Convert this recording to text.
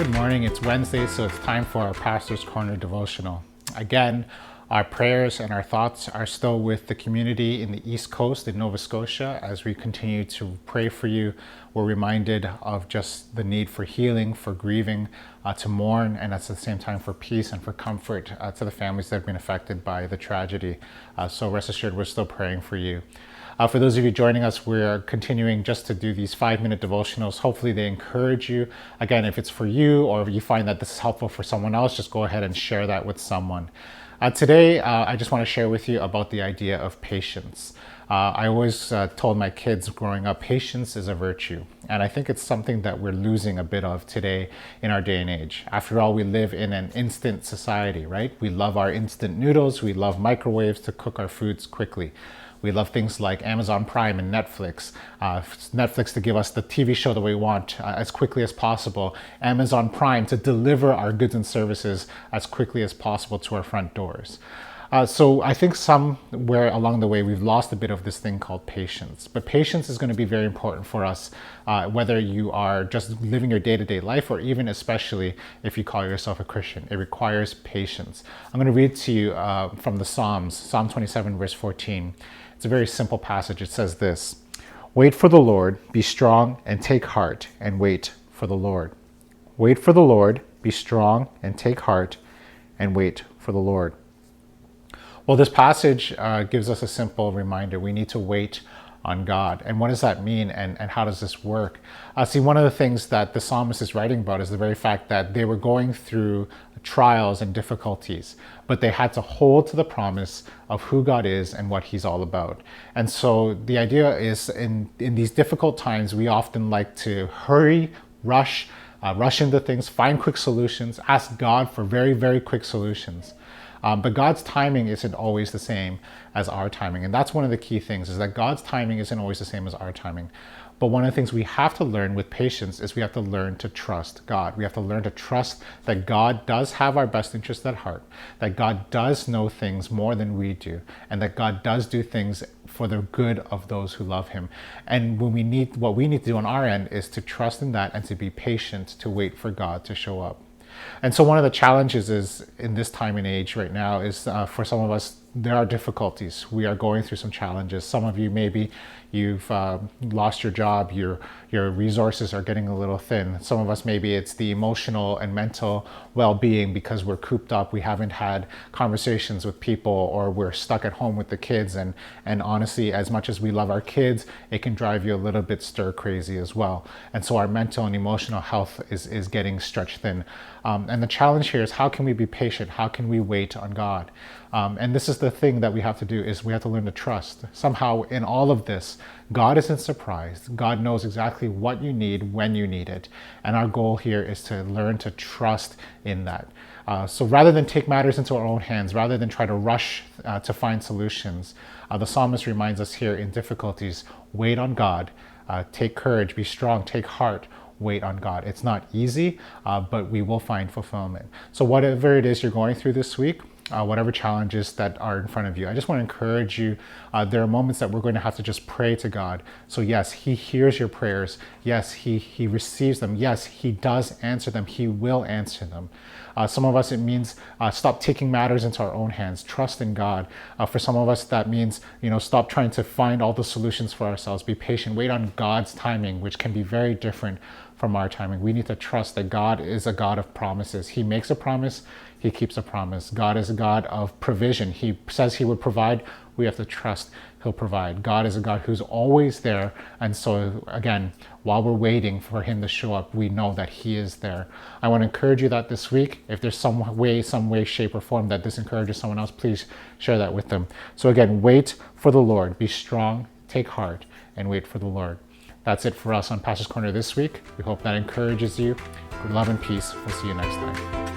Good morning. It's Wednesday, so it's time for our Pastor's Corner Devotional. Again, our prayers and our thoughts are still with the community in the East Coast in Nova Scotia. As we continue to pray for you, we're reminded of just the need for healing, for grieving, to mourn, and at the same time for peace and for comfort to the families that have been affected by the tragedy. So rest assured, we're still praying for you. For those of you joining us, we're continuing just to do these 5-minute devotionals. Hopefully they encourage you. Again, if it's for you or if you find that this is helpful for someone else, just go ahead and share that with someone. Today, I just want to share with you about the idea of patience. I always told my kids growing up, patience is a virtue. And I think it's something that we're losing a bit of today in our day and age. After all, we live in an instant society, right? We love our instant noodles. We love microwaves to cook our foods quickly. We love things like Amazon Prime and Netflix. Netflix to give us the TV show that we want as quickly as possible. Amazon Prime to deliver our goods and services as quickly as possible to our front doors. So I think somewhere along the way we've lost a bit of this thing called patience. But patience is going to be very important for us, whether you are just living your day-to-day life or even especially if you call yourself a Christian. It requires patience. I'm going to read to you from the Psalms, Psalm 27, verse 14. It's a very simple passage. It says this: "Wait for the Lord, be strong and take heart, and wait for the Lord." Wait for the Lord, be strong and take heart, and wait for the Lord. Well, this passage gives us a simple reminder. We need to wait on God. And what does that mean, and how does this work? See, one of the things that the psalmist is writing about is the very fact that they were going through trials and difficulties, but they had to hold to the promise of who God is and what he's all about. And so the idea is in these difficult times, we often like to hurry, rush into things, find quick solutions, ask God for very, very quick solutions. But God's timing isn't always the same as our timing. And that's one of the key things, is that God's timing isn't always the same as our timing. But one of the things we have to learn with patience is we have to learn to trust God. We have to learn to trust that God does have our best interest at heart, that God does know things more than we do, and that God does do things for the good of those who love him. And what we need to do on our end is to trust in that and to be patient, to wait for God to show up. And so one of the challenges is in this time and age right now is for some of us, there are difficulties. We are going through some challenges. Some of you, maybe you've lost your job, your resources are getting a little thin. Some of us, maybe it's the emotional and mental well-being because we're cooped up. We haven't had conversations with people, or we're stuck at home with the kids. And honestly, as much as we love our kids, it can drive you a little bit stir crazy as well. And so our mental and emotional health is getting stretched thin. And the challenge here is, how can we be patient? How can we wait on God? And this is the thing that we have to do, is we have to learn to trust. Somehow in all of this, God isn't surprised. God knows exactly what you need when you need it. And our goal here is to learn to trust in that. So rather than take matters into our own hands, rather than try to rush to find solutions, the psalmist reminds us here in difficulties, wait on God, take courage, be strong, take heart, wait on God. It's not easy, but we will find fulfillment. So whatever it is you're going through this week, whatever challenges that are in front of you, I just want to encourage you. There are moments that we're going to have to just pray to God. So yes, he hears your prayers. Yes, he receives them. Yes, he does answer them. He will answer them. Some of us, it means stop taking matters into our own hands. Trust in God. For some of us, that means, stop trying to find all the solutions for ourselves. Be patient. Wait on God's timing, which can be very different from our timing. We need to trust that God is a God of promises. He makes a promise, he keeps a promise. God is a God of provision. He says he would provide. We have to trust he'll provide. God is a God who's always there. And so again, while we're waiting for him to show up, we know that he is there. I want to encourage you that this week, if there's some way, shape, or form that this encourages someone else, please share that with them. So again, wait for the Lord. Be strong, take heart, and wait for the Lord. That's it for us on Pastor's Corner this week. We hope that encourages you. Good love and peace. We'll see you next time.